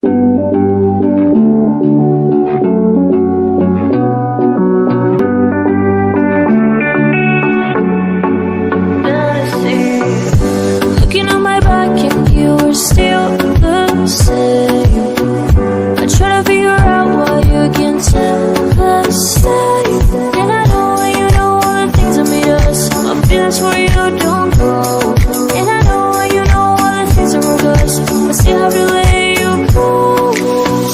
Looking at my back and you were still the same. I try to figure out why you can tell the same. And I know you know all the things that made us. My feelings for you don't go. And I know you know all the things that broke us. I still have to let you go.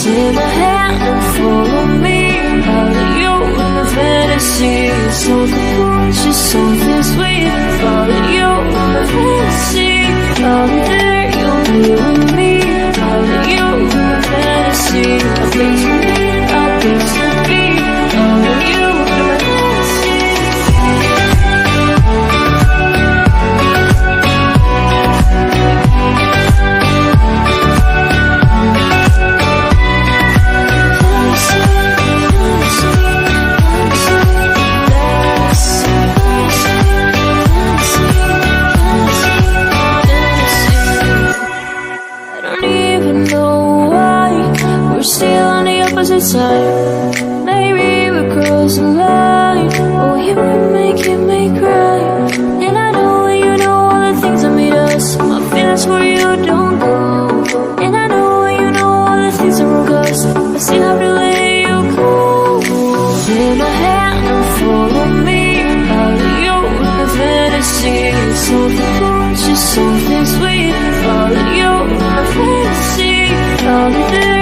Take my hand and follow me out of you in the fantasy. Something gorgeous, something sweet. Follow you in the fantasy. Out there, you'll be with me. Out of you in the fantasy. A place to meet, a place to be. Out of you in the fantasy. Side. Maybe we cross the line. Oh, you would make me cry. And I know you know all the things that made us. My feelings for you don't go. And I know you know all the things that broke us. I still have to let you go. Take my hand and follow me out of you in the fantasy. Something gorgeous, something sweet. Follow you in the fantasy. Out there.